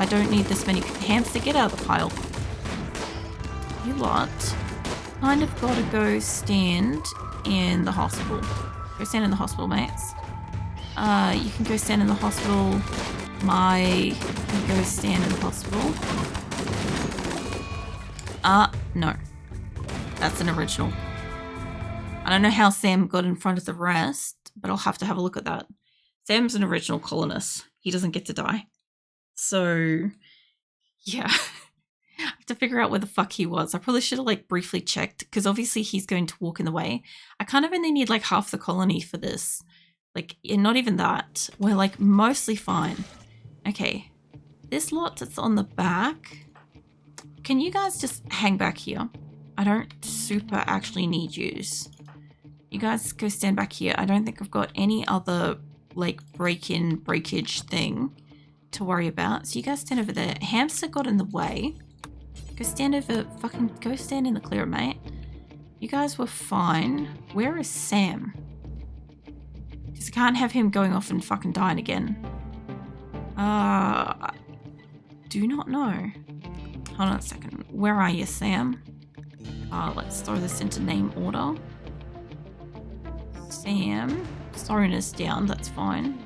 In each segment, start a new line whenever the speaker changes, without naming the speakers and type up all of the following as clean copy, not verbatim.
I don't need this many hamster. Get out of the pile. You lot kind of gotta go stand in the hospital. Go stand in the hospital, mates. You can go stand in the hospital. You can go stand in the hospital. No. That's an original. I don't know how Sam got in front of the rest, but I'll have to have a look at that. Sam's an original colonist. He doesn't get to die. So, yeah. I have to figure out where the fuck he was. I probably should have like briefly checked because obviously he's going to walk in the way. I kind of only need like half the colony for this. Like, not even that. We're like mostly fine. Okay. This lot that's on the back. Can you guys just hang back here? I don't super actually need yous. You guys go stand back here. I don't think I've got any other like breakage thing to worry about. So you guys stand over there. Hamster got in the way. Go stand in the clear, mate. You guys were fine. Where is Sam? Because I can't have him going off and fucking dying again. Do not know. Hold on a second. Where are you, Sam? Let's throw this into name order. Sam. Sorriness down, that's fine.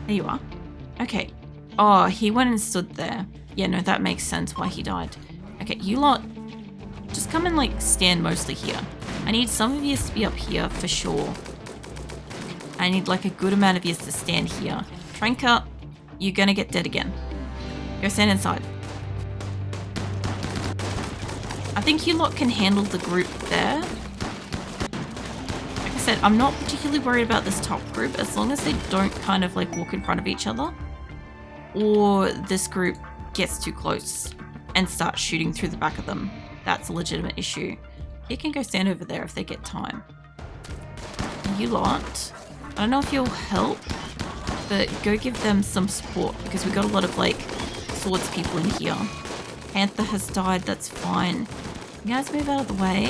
There you are. Okay. Oh, he went and stood there. Yeah, no, that makes sense why he died. Okay, you lot, just come and like stand mostly here. I need some of you to be up here for sure. I need like a good amount of you to stand here. Tranker, you're gonna get dead again. Go stand inside. I think you lot can handle the group there. Like I said, I'm not particularly worried about this top group as long as they don't kind of like walk in front of each other or this group gets too close and starts shooting through the back of them. That's a legitimate issue. You can go stand over there if they get time. You lot, I don't know if you'll help, but go give them some support because we got a lot of like swords people in here. Panther has died, that's fine. You guys move out of the way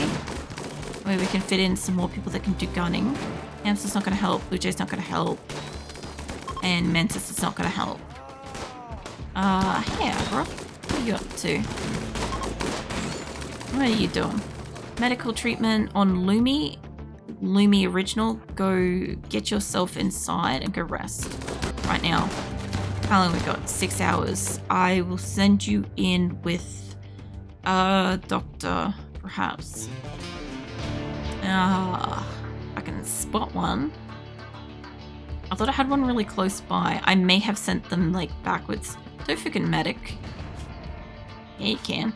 where we can fit in some more people that can do gunning. Hamster's not going to help, Blue Jay's not going to help, and Mantis is not going to help. Hey Abra, what are you up to? What are you doing? Medical treatment on Lumi. Lumi Original, go get yourself inside and go rest right now. How long we got? 6 hours. I will send you in with a doctor, perhaps. I can spot one. I thought I had one really close by. I may have sent them like backwards. Don't freaking medic. Yeah, you can.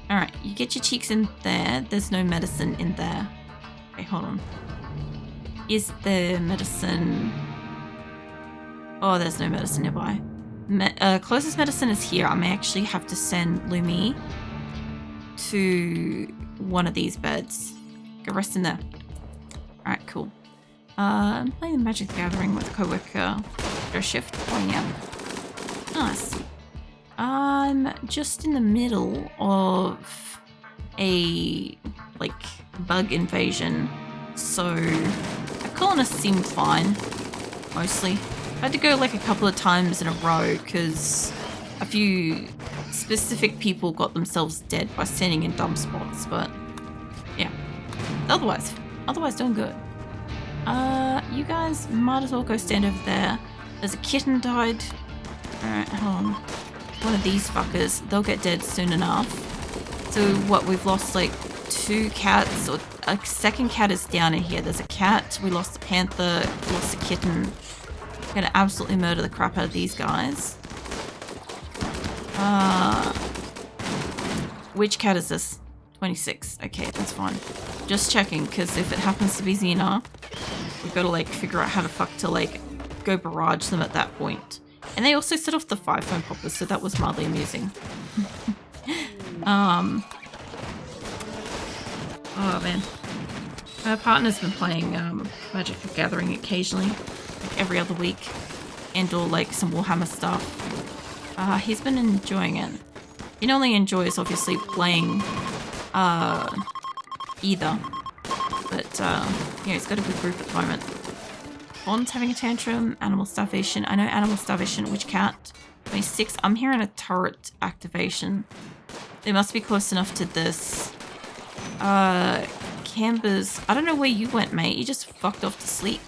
Alright, you get your cheeks in there. There's no medicine in there. Okay, hold on. Is there medicine? Oh, there's no medicine nearby. Closest medicine is here. I may actually have to send Lumi to one of these beds. Go rest in there. Alright, cool. I'm playing the Magic the Gathering with a coworker. Go shift. Oh yeah. Nice. I'm just in the middle of a like bug invasion, so the colonists seem fine mostly. I had to go like a couple of times in a row because a few specific people got themselves dead by standing in dumb spots, but yeah, otherwise doing good. You guys might as well go stand over there. There's a kitten died. Alright, hold on. One of these fuckers, they'll get dead soon enough. So what, we've lost like 2 cats, or a second cat is down in here. There's a cat, we lost a panther, we lost a kitten. We're gonna absolutely murder the crap out of these guys. Which cat is this? 26. Okay, that's fine. Just checking, because if it happens to be Xena, we've got to like figure out how to fuck to like go barrage them at that point. And they also set off the 5 foam poppers, so that was mildly amusing. Oh man. My partner's been playing Magic the Gathering occasionally, like every other week, and or like some Warhammer stuff. He's been enjoying it. He not only enjoys obviously playing either, but yeah, he's got a good group at the moment. Bond's having a tantrum. Animal starvation. I know animal starvation. Which cat? 26. I'm hearing a turret activation. They must be close enough to this. Cambers. I don't know where you went, mate. You just fucked off to sleep.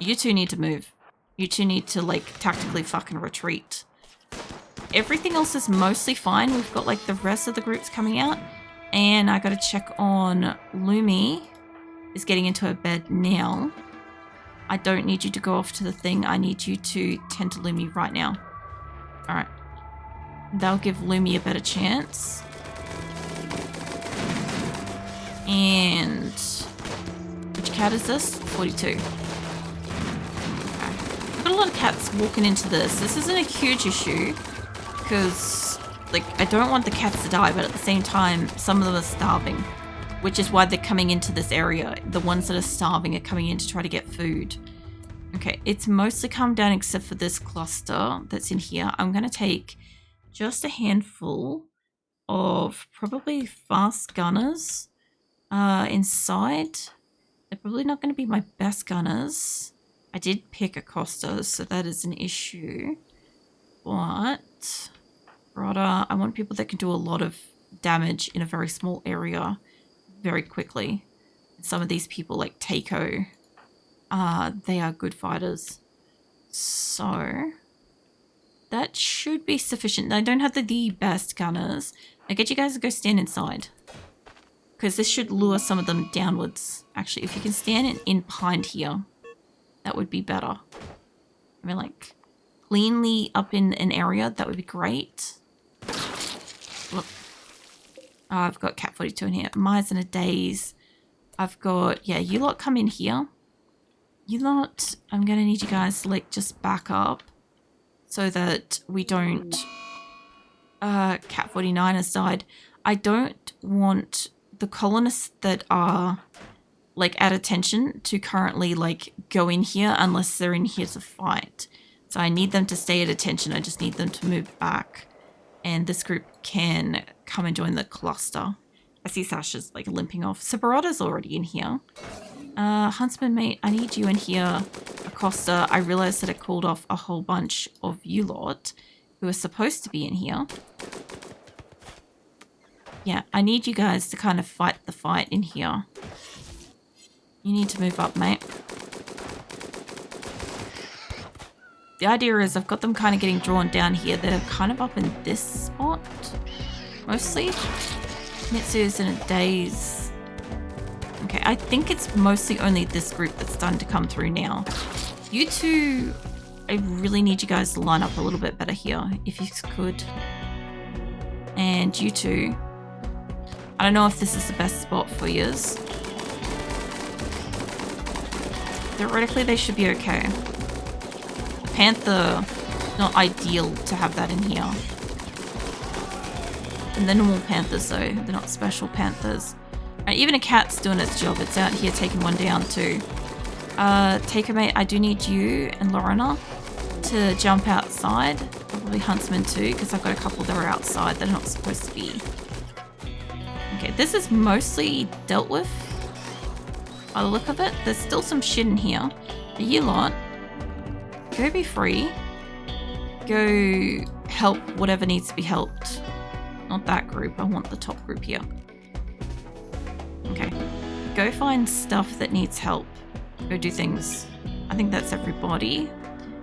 You two need to move. You two need to, like, tactically fucking retreat. Everything else is mostly fine. We've got, like, the rest of the groups coming out. And I gotta check on Lumi. Is getting into her bed now. I don't need you to go off to the thing. I need you to tend to Lumi right now. Alright. That'll give Lumi a better chance. And... which cat is this? 42. Okay. I've got a lot of cats walking into this. This isn't a huge issue. Because, like, I don't want the cats to die, but at the same time, some of them are starving. Which is why they're coming into this area. The ones that are starving are coming in to try to get food. Okay, it's mostly calmed down except for this cluster that's in here. I'm going to take just a handful of probably fast gunners inside. They're probably not going to be my best gunners. I did pick Acosta, so that is an issue. But, brother, I want people that can do a lot of damage in a very small area very quickly. Some of these people like Takeo, they are good fighters. So that should be sufficient. I don't have the best gunners. I get you guys to go stand inside. Because this should lure some of them downwards. Actually, if you can stand in behind here, that would be better. I mean, like, cleanly up in an area, that would be great. Look. Oh, I've got Cat 42 in here. Mice in a daze. I've got... yeah, you lot come in here. You lot... I'm going to need you guys to, like, just back up. So that we don't... Cat 49 has died. I don't want the colonists that are, like, at attention to currently, like, go in here unless they're in here to fight. So I need them to stay at attention. I just need them to move back. And this group can come and join the cluster. I see Sasha's like limping off. Sabarada's already in here. Huntsman mate, I need you in here. Acosta, I realized that it called off a whole bunch of you lot who are supposed to be in here. Yeah, I need you guys to kind of fight the fight in here. You need to move up, mate. The idea is I've got them kind of getting drawn down here. They're kind of up in this spot, mostly. Mitsu's in a daze. Okay, I think it's mostly only this group that's starting to come through now. You two, I really need you guys to line up a little bit better here, if you could. And you two, I don't know if this is the best spot for yous. Theoretically, they should be okay. Panther, not ideal to have that in here. And they're normal panthers though, they're not special panthers. And even a cat's doing its job, it's out here taking one down too. Taker mate, I do need you and Lorena to jump outside. Probably Huntsman too, because I've got a couple that are outside that are not supposed to be. Okay, this is mostly dealt with by the look of it. There's still some shit in here. But you lot, go be free. Go help whatever needs to be helped. Not that group, I want the top group here. Okay. Go find stuff that needs help. Go do things. I think that's everybody.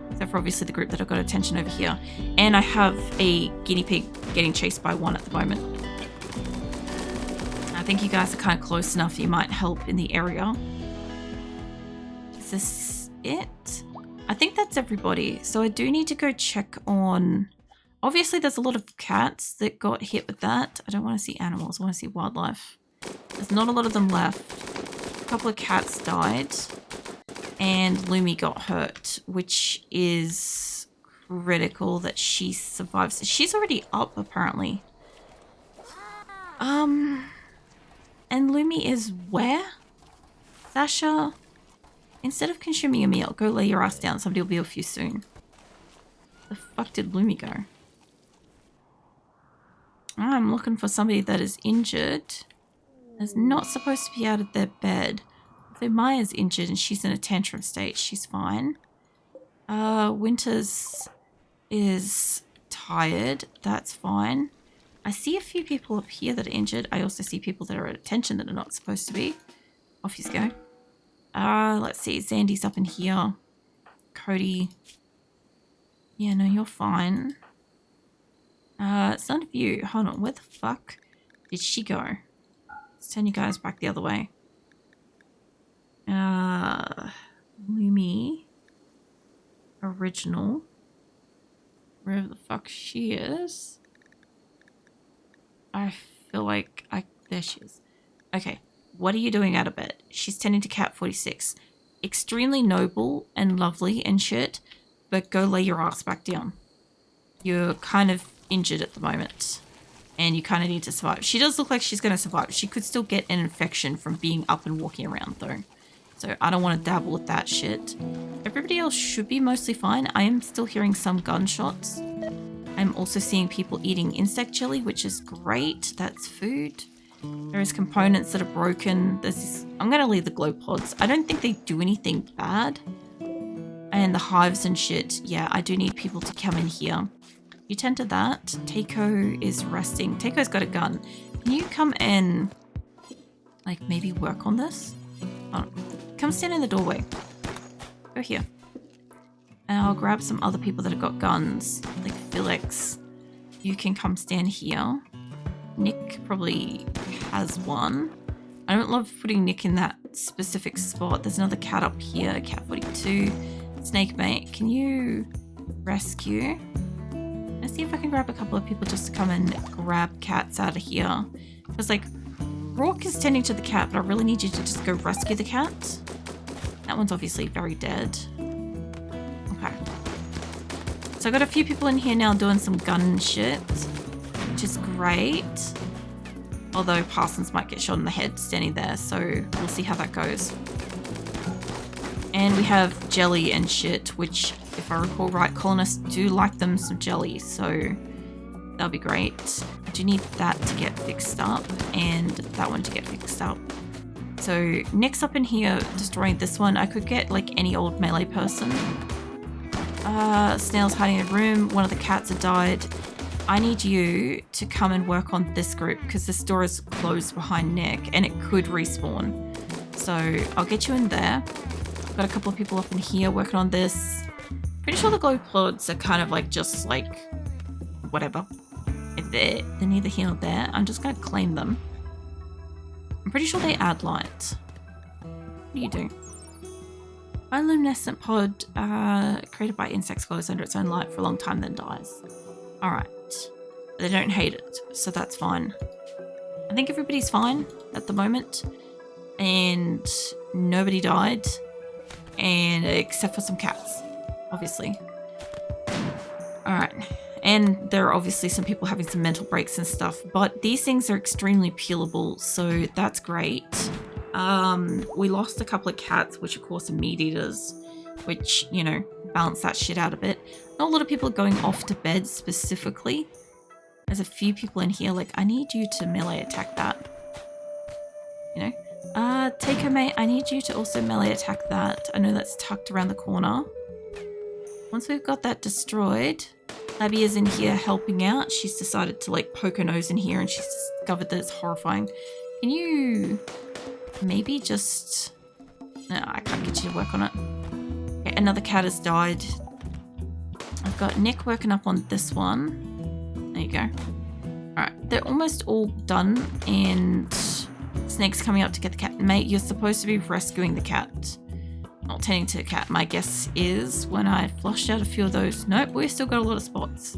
Except for obviously the group that I've got attention over here. And I have a guinea pig getting chased by one at the moment. I think you guys are kind of close enough you might help in the area. Is this it? I think that's everybody. So I do need to go check on... Obviously there's a lot of cats that got hit with that. I don't want to see animals, I want to see wildlife. There's not a lot of them left. A couple of cats died. And Lumi got hurt, which is critical that she survives. She's already up, apparently. And Lumi is where? Sasha, instead of consuming a meal, go lay your ass down. Somebody will be with you soon. The fuck did Lumi go? I'm looking for somebody that is injured. Is not supposed to be out of their bed. So Maya's injured and she's in a tantrum state. She's fine. Winters is tired. That's fine. I see a few people up here that are injured. I also see people that are at attention that are not supposed to be. Off you go. Let's see. Zandy's up in here. Cody. Yeah, no, you're fine. It's none of you. Hold on. Where the fuck did she go? Let's turn you guys back the other way. Lumi. Original. Wherever the fuck she is. I feel like there she is. Okay. What are you doing out of bed? She's tending to cat 46. Extremely noble and lovely and shit, but go lay your ass back down. You're kind of injured at the moment, and you kind of need to survive. She does look like she's going to survive. She could still get an infection from being up and walking around, though. So I don't want to dabble with that shit. Everybody else should be mostly fine. I am still hearing some gunshots. I'm also seeing people eating insect jelly, which is great. That's food. There is components that are broken. There's this. I'm going to leave the glow pods. I don't think they do anything bad. And the hives and shit. Yeah, I do need people to come in here. You tend to that. Takeo is resting. Takeo's got a gun. Can you come and, like, maybe work on this? Oh, come stand in the doorway. Go here. And I'll grab some other people that have got guns. Like Felix. You can come stand here. Nick probably has one. I don't love putting Nick in that specific spot. There's another cat up here. Cat 42. Snake mate. Can you rescue? Let's see if I can grab a couple of people just to come and grab cats out of here. Because, like, Rourke is tending to the cat, but I really need you to just go rescue the cat. That one's obviously very dead. Okay. So I got a few people in here now doing some gun shit, which is great. Although Parsons might get shot in the head standing there, so we'll see how that goes. And we have jelly and shit, which, if I recall right, colonists do like them some jelly, so that'll be great. I do need that to get fixed up and that one to get fixed up. So Nick's up in here destroying this one. I could get like any old melee person. Snail's hiding in a room. One of the cats had died. I need you to come and work on this group because this door is closed behind Nick and it could respawn. So I'll get you in there. Got a couple of people up in here working on this. Pretty sure the glow pods are kind of like just like whatever. They're neither here nor there. I'm just going to claim them. I'm pretty sure they add light. What do you do? Bioluminescent pod created by insects glows under its own light for a long time then dies. Alright. They don't hate it, so that's fine. I think everybody's fine at the moment. And nobody died. And except for some cats, obviously. Alright. And there are obviously some people having some mental breaks and stuff, but these things are extremely peelable, so that's great. We lost a couple of cats, which of course are meat eaters, which, you know, balance that shit out a bit. Not a lot of people are going off to bed specifically. There's a few people in here, like, I need you to melee attack that. You know? Takeo mate, I need you to also melee attack that. I know that's tucked around the corner. Once we've got that destroyed, Labby is in here helping out. She's decided to like poke her nose in here and she's discovered that it's horrifying. Can you maybe just... No, I can't get you to work on it. Okay, another cat has died. I've got Nick working up on this one. There you go. Alright, they're almost all done and Snake's coming up to get the cat. Mate, you're supposed to be rescuing the cat. Not tending to the cat. My guess is when I flushed out a few of those. Nope, we've still got a lot of spots.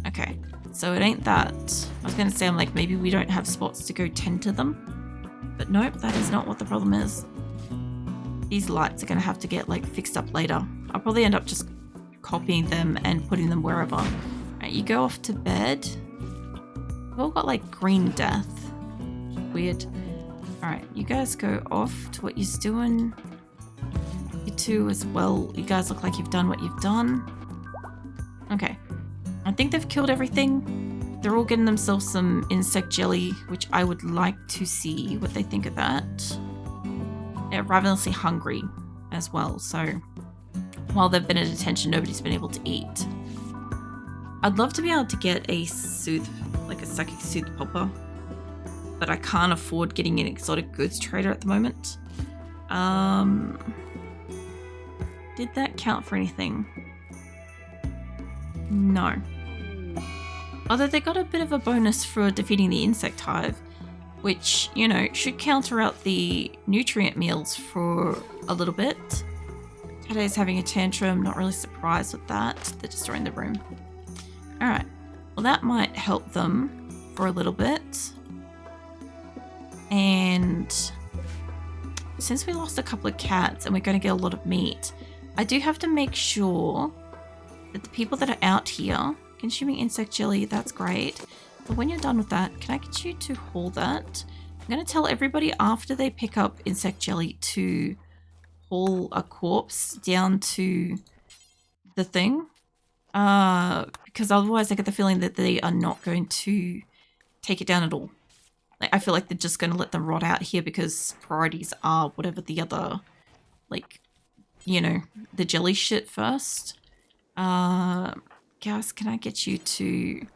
Okay, so it ain't that. I was going to say, I'm like, maybe we don't have spots to go tend to them. But nope, that is not what the problem is. These lights are going to have to get like fixed up later. I'll probably end up just copying them and putting them wherever. Alright, you go off to bed. We've all got like green death. Weird. Alright, you guys go off to what you're doing. You two as well. You guys look like you've done what you've done. Okay. I think they've killed everything. They're all getting themselves some insect jelly, which I would like to see what they think of that. They're ravenously hungry as well, so while they've been at detention, nobody's been able to eat. I'd love to be able to get a soothe, like a psychic soothe popper, but I can't afford getting an exotic goods trader at the moment. Did that count for anything? No. Although they got a bit of a bonus for defeating the insect hive, which, you know, should counter out the nutrient meals for a little bit. Taday's having a tantrum, not really surprised with that. They're destroying the room. Alright, well that might help them for a little bit. And since we lost a couple of cats and we're going to get a lot of meat, I do have to make sure that the people that are out here consuming insect jelly, that's great. But when you're done with that, can I get you to haul that? I'm going to tell everybody after they pick up insect jelly to haul a corpse down to the thing. Because otherwise I get the feeling that they are not going to take it down at all. Like, I feel like they're just going to let them rot out here because priorities are whatever the other, like, you know, the jelly shit first. Gas, can I get you to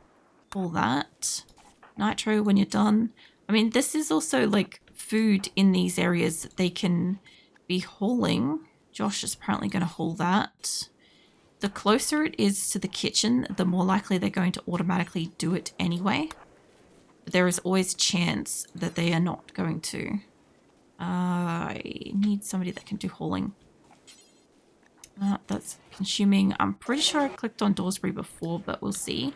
haul that? Nitro, when you're done. I mean, this is also like food in these areas that they can be hauling. Josh is apparently going to haul that. The closer it is to the kitchen, the more likely they're going to automatically do it anyway. But there is always a chance that they are not going to. I need somebody that can do hauling. That's consuming. I'm pretty sure I clicked on Dawsbury before, but we'll see.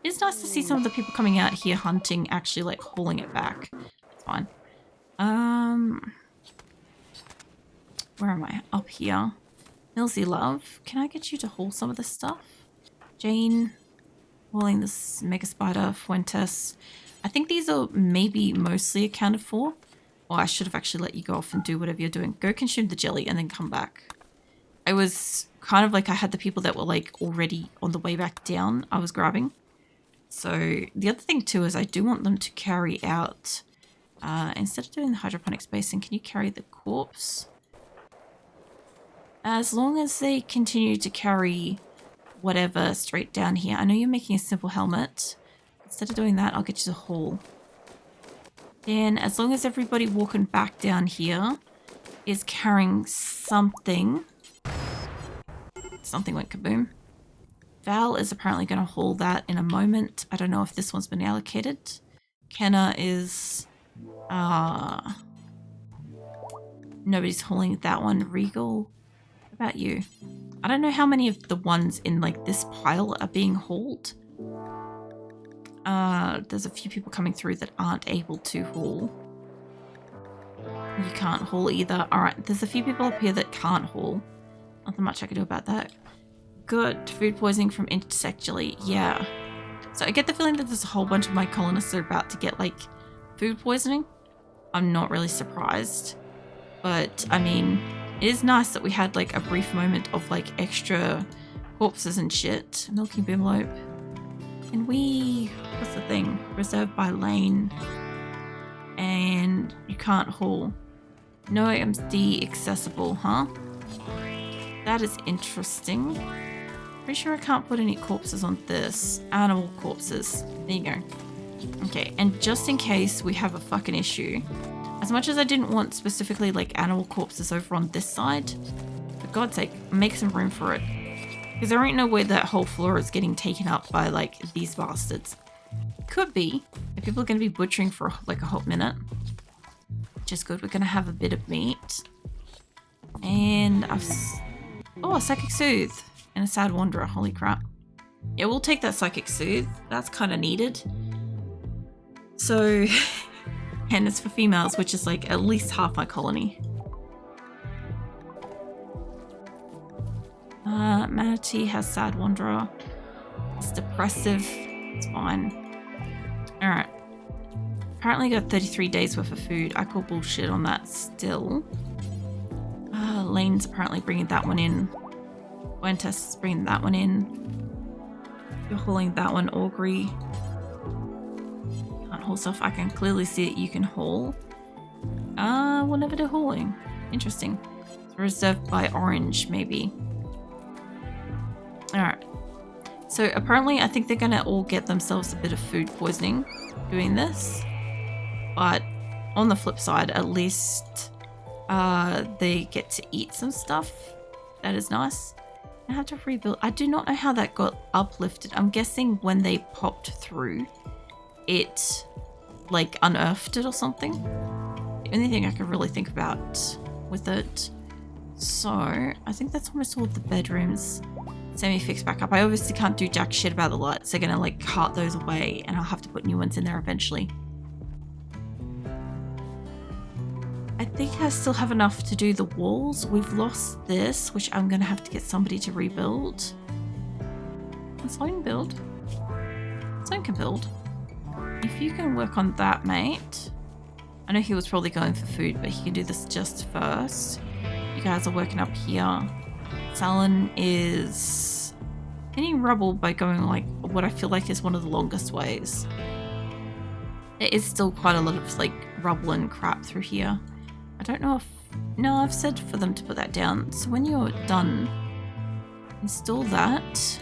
It's nice to see some of the people coming out here hunting actually like hauling it back. It's fine. Where am I? Up here. Millsy Love, can I get you to haul some of this stuff? Jane, hauling this Mega Spider, Fuentes. I think these are maybe mostly accounted for. Or I should have actually let you go off and do whatever you're doing. Go consume the jelly and then come back. I was kind of like, I had the people that were like already on the way back down I was grabbing. So the other thing too is I do want them to carry out, instead of doing the hydroponic spacing, can you carry the corpse? As long as they continue to carry whatever straight down here. I know you're making a simple helmet. Instead of doing that, I'll get you to haul. Then as long as everybody walking back down here is carrying something. Something went kaboom. Val is apparently going to haul that in a moment. I don't know if this one's been allocated. Kenna is... nobody's hauling that one. Regal, what about you? I don't know how many of the ones in like this pile are being hauled. There's a few people coming through that aren't able to haul. You can't haul either. Alright, there's a few people up here that can't haul. Nothing much I can do about that. Good. Food poisoning from insect jelly. Yeah. So I get the feeling that there's a whole bunch of my colonists are about to get like food poisoning. I'm not really surprised. But I mean, it is nice that we had like a brief moment of like extra corpses and shit. Milky Bimlope. And what's the thing? Reserved by lane. And you can't haul. No AMD accessible, huh? That is interesting. Pretty sure I can't put any corpses on this. Animal corpses. There you go. Okay, and just in case we have a fucking issue, as much as I didn't want specifically like animal corpses over on this side, for God's sake, make some room for it. Because there ain't no way that whole floor is getting taken up by like these bastards. Could be. If people are going to be butchering for like a hot minute. Which is good. We're going to have a bit of meat. And oh, a Psychic Soothe. And a Sad Wanderer. Holy crap. Yeah, we'll take that Psychic Soothe. That's kind of needed. So, and it's for females, which is like at least half my colony. Manatee has Sad Wanderer. It's depressive. It's fine. Alright. Apparently got 33 days worth of food. I call bullshit on that still. Lane's apparently bringing that one in. Fuentes is bringing that one in. You're hauling that one, Augury. Can't haul stuff. I can clearly see that you can haul. We'll never do hauling. Interesting. It's reserved by orange, maybe. Alright. So apparently I think they're going to all get themselves a bit of food poisoning doing this. But on the flip side, at least they get to eat some stuff. That is nice. I have to rebuild. I do not know how that got uplifted. I'm guessing when they popped through, it like unearthed it or something. The only thing I can really think about with it. So I think that's almost all the bedrooms semi-fixed back up. I obviously can't do jack shit about the lights. They're gonna like cart those away and I'll have to put new ones in there eventually. I think I still have enough to do the walls. We've lost this, which I'm gonna have to get somebody to rebuild. Can Sloan build? Sloan can build. If you can work on that, mate. I know he was probably going for food, but he can do this just first. You guys are working up here. Salon is getting rubble by going like what I feel like is one of the longest ways. There is still quite a lot of like rubble and crap through here. I don't know if... No, I've said for them to put that down. So when you're done, install that.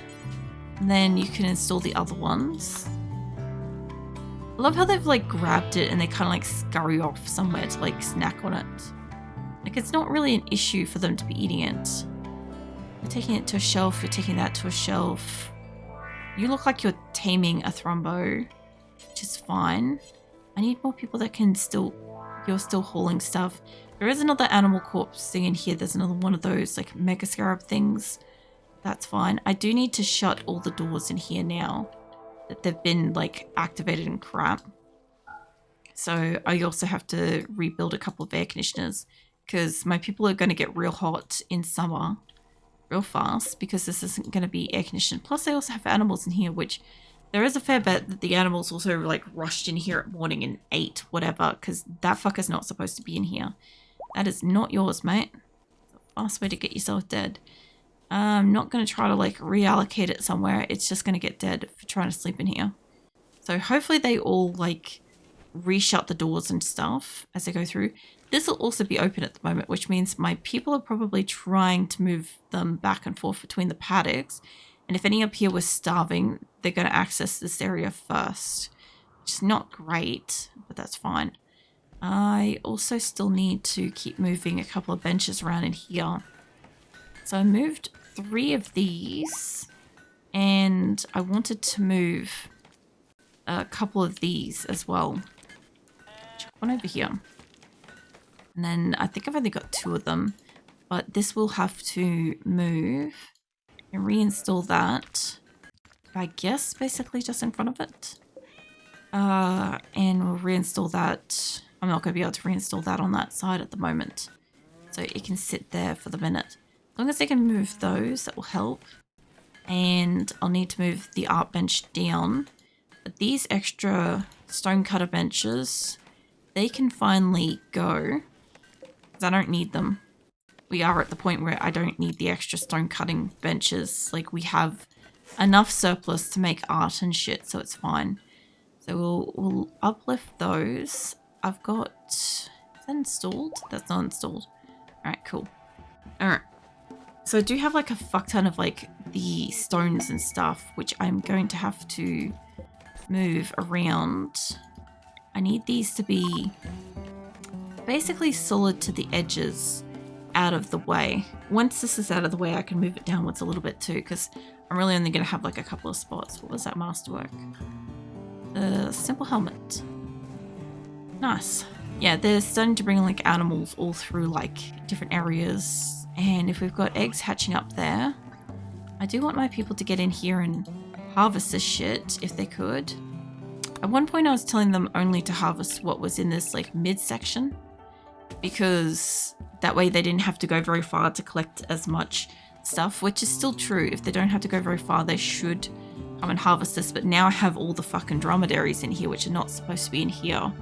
And then you can install the other ones. I love how they've like grabbed it and they kind of like scurry off somewhere to like snack on it. Like it's not really an issue for them to be eating it. You're taking it to a shelf, you're taking that to a shelf. You look like you're taming a thrombo, which is fine. I need more people that can still... You're still hauling stuff. There is another animal corpse thing in here. There's another one of those like mega scarab things. That's fine. I do need to shut all the doors in here now that they've been like activated and crap. So I also have to rebuild a couple of air conditioners because my people are going to get real hot in summer real fast because this isn't going to be air conditioned. Plus I also have animals in here, which there is a fair bet that the animals also like rushed in here at morning and ate whatever because that fucker's not supposed to be in here. That is not yours, mate. It's a fast way to get yourself dead. I'm not going to try to like reallocate it somewhere. It's just going to get dead for trying to sleep in here. So hopefully they all like reshut the doors and stuff as they go through. This will also be open at the moment, which means my people are probably trying to move them back and forth between the paddocks. And if any up here was starving, they're going to access this area first. Which is not great, but that's fine. I also still need to keep moving a couple of benches around in here. So I moved 3 of these. And I wanted to move a couple of these as well. Chuck one over here. And then I think I've only got 2 of them. But this will have to move. And reinstall that, I guess, basically just in front of it. And we'll reinstall that. I'm not going to be able to reinstall that on that side at the moment. So it can sit there for the minute. As long as they can move those, that will help. And I'll need to move the art bench down. But these extra stonecutter benches, they can finally go. Because I don't need them. We are at the point where I don't need the extra stone cutting benches. Like we have enough surplus to make art and shit, so it's fine. So we'll uplift those. I've got... Is that installed? That's not installed. Alright, cool. Alright. So I do have like a fuck ton of like the stones and stuff, which I'm going to have to move around. I need these to be basically solid to the edges. Out of the way. Once this is out of the way, I can move it downwards a little bit too, because I'm really only going to have like a couple of spots. What was that masterwork? The simple helmet. Nice. Yeah, they're starting to bring like animals all through like different areas. And if we've got eggs hatching up there, I do want my people to get in here and harvest this shit if they could. At one point I was telling them only to harvest what was in this like midsection, because that way they didn't have to go very far to collect as much stuff, which is still true. If they don't have to go very far, they should come and harvest this. But now I have all the fucking dromedaries in here, which are not supposed to be in here.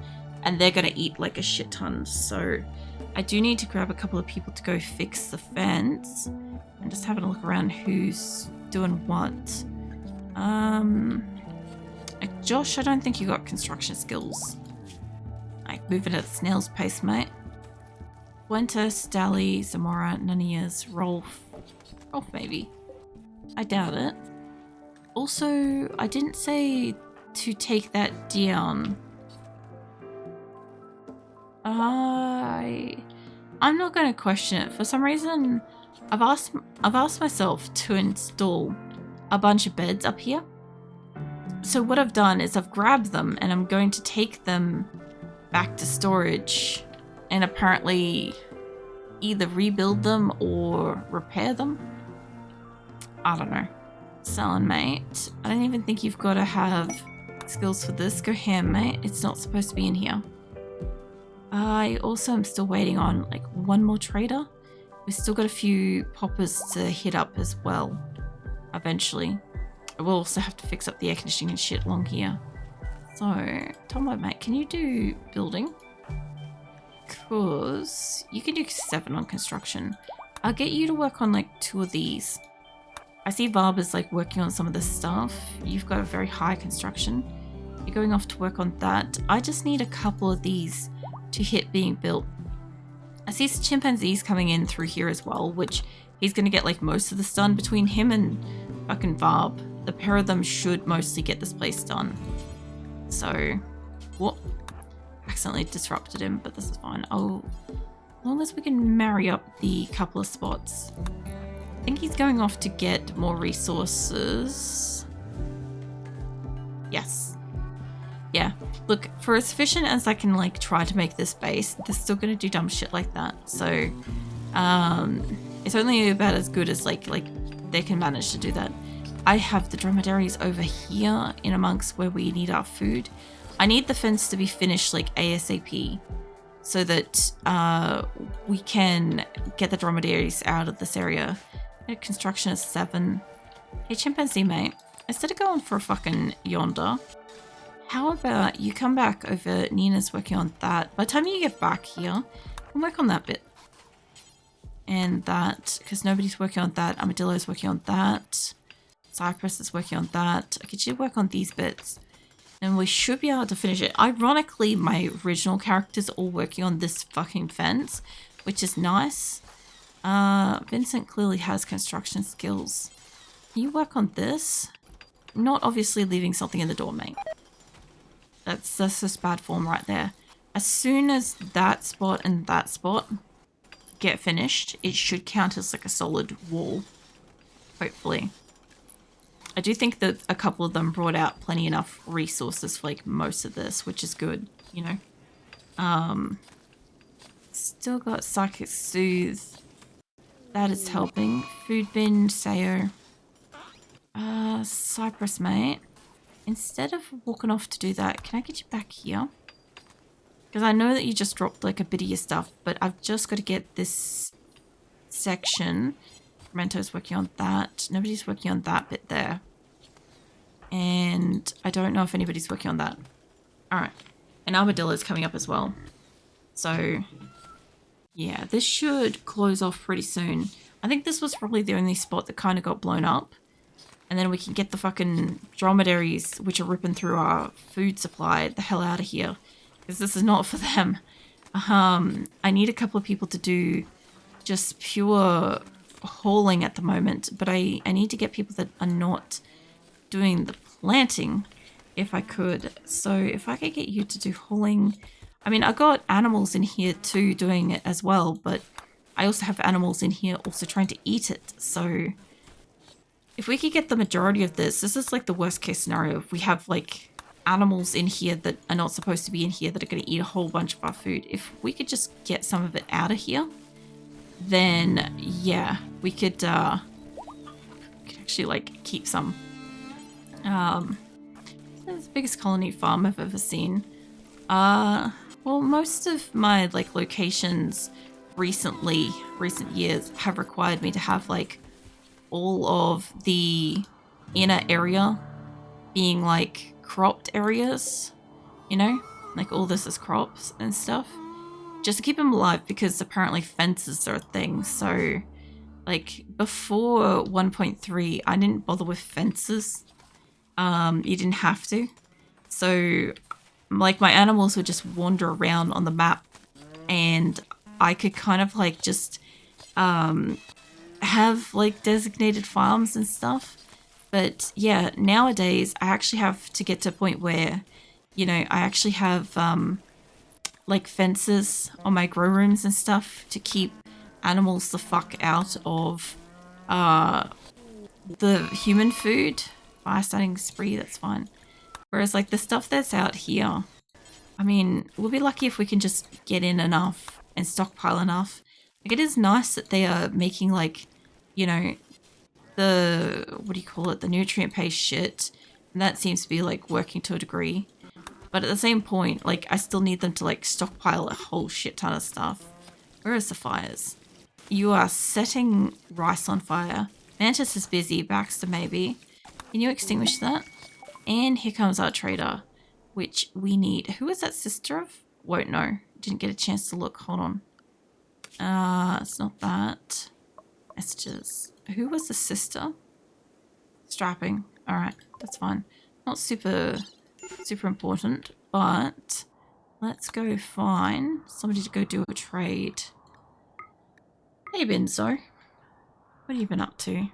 And they're going to eat like a shit ton. So I do need to grab a couple of people to go fix the fence. And just having a look around who's doing what. Josh, I don't think you got construction skills. Like moving at a snail's pace, mate. Fuentes, Dali, Zamora, Nunez, Rolf. Rolf maybe. I doubt it. Also, I didn't say to take that down. I'm not going to question it. For some reason, I've asked myself to install a bunch of beds up here. So what I've done is I've grabbed them and I'm going to take them back to storage and apparently either rebuild them or repair them. I don't know. Selling, mate. I don't even think you've got to have skills for this. Go ham, mate. It's not supposed to be in here. I also am still waiting on like one more trader. We've still got a few poppers to hit up as well. Eventually. I will also have to fix up the air conditioning and shit along here. So, Tomo, mate, can you do building? Because you can do 7 on construction. I'll get you to work on like 2 of these. I see Barber's like working on some of this stuff. You've got a very high construction. You're going off to work on that. I just need a couple of these to hit being built. I see chimpanzees coming in through here as well, which he's going to get like most of this done between him and fucking Barb. The pair of them should mostly get this place done. So, what? Accidentally disrupted him, but this is fine. Oh, as long as we can marry up the couple of spots. I think he's going off to get more resources. Yes. Yeah. Look, for as efficient as I can like try to make this base, they're still gonna do dumb shit like that. So, it's only about as good as like they can manage to do that. I have the dromedaries over here in amongst where we need our food. I need the fence to be finished like ASAP so that we can get the dromedaries out of this area. Construction is 7. Hey, chimpanzee mate, instead of going for a fucking yonder, how about you come back over? Nina's working on that. By the time you get back here, we'll work on that bit. And that, because nobody's working on that. Armadillo's working on that. Cypress is working on that. I could you work on these bits. And we should be able to finish it. Ironically, my original characters are all working on this fucking fence, which is nice. Vincent clearly has construction skills. Can you work on this? Not obviously leaving something in the door, mate. That's just bad form right there. As soon as that spot and that spot get finished, it should count as like a solid wall. Hopefully. I do think that a couple of them brought out plenty enough resources for like most of this, which is good, you know. Still got Psychic Soothe. That is helping. Food bin, Sayo. Cypress, mate. Instead of walking off to do that, can I get you back here? Because I know that you just dropped like a bit of your stuff, but I've just got to get this section. Mento's working on that. Nobody's working on that bit there. And I don't know if anybody's working on that. Alright. And Armadillo's coming up as well. So, yeah, this should close off pretty soon. I think this was probably the only spot that kind of got blown up. And then we can get the fucking dromedaries, which are ripping through our food supply, the hell out of here. Because this is not for them. I need a couple of people to do just pure hauling at the moment. But I need to get people that are not doing the planting, if I could. So if I could get you to do hauling. I mean, I got animals in here too doing it as well. But I also have animals in here also trying to eat it. So if we could get the majority of this is like the worst case scenario. If we have like animals in here that are not supposed to be in here that are going to eat a whole bunch of our food. If we could just get some of it out of here, then yeah, we could actually like keep some. It's the biggest colony farm I've ever seen. Well, most of my like locations recent years have required me to have like all of the inner area being like cropped areas, you know, like all this is crops and stuff, just to keep them alive, because apparently fences are a thing. So like before 1.3 I didn't bother with fences. You didn't have to, so like my animals would just wander around on the map and I could kind of like just have like designated farms and stuff. But yeah, nowadays I actually have to get to a point where, you know, I actually have like fences on my grow rooms and stuff to keep animals the fuck out of the human food. Fire starting spree, that's fine. Whereas like the stuff that's out here, I mean, we'll be lucky if we can just get in enough and stockpile enough. Like it is nice that they are making like, you know, the, what do you call it, the nutrient-based shit. And that seems to be like working to a degree. But at the same point, like I still need them to like stockpile a whole shit ton of stuff. Where is the fires? You are setting rice on fire. Mantis is busy. Baxter maybe. Can you extinguish that? And here comes our trader, which we need. Who is that sister of? Won't know. Didn't get a chance to look. Hold on. It's not that. Messages. Who was the sister? Strapping. Alright, that's fine. Not super important, but let's go find somebody to go do a trade. Hey Benzo. What have you been up to?